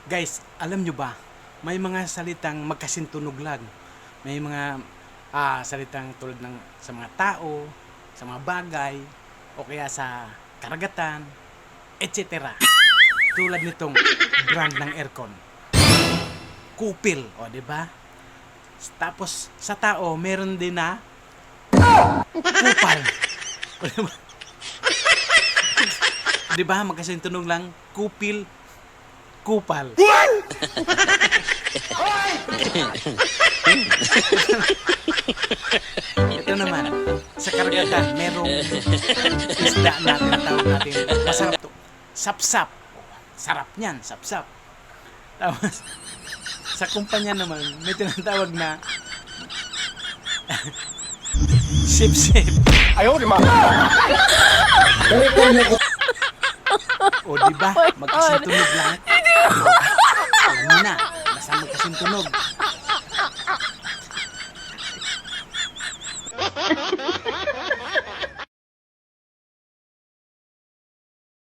Guys, alam nyo ba, may mga salitang magkasintunog lang. May mga salitang tulad ng sa mga tao, sa mga bagay, o kaya sa karagatan, etc. Tulad nitong brand ng aircon. Kupil, o di ba? Tapos sa tao, meron din na kupal. O, diba? Di ba? Magkasintunog lang, kupil, kupal. Ito naman, sa karagatan, merong isda natin na tawag natin, masarap to. Sapsap. Sarap niyan, sapsap. Tapos, sa kumpanya naman, may tinatawag na sip-sip. Ayaw, di ma. O, di ba? Magkasintunog lang. Alam mo na, basta magkasintunog.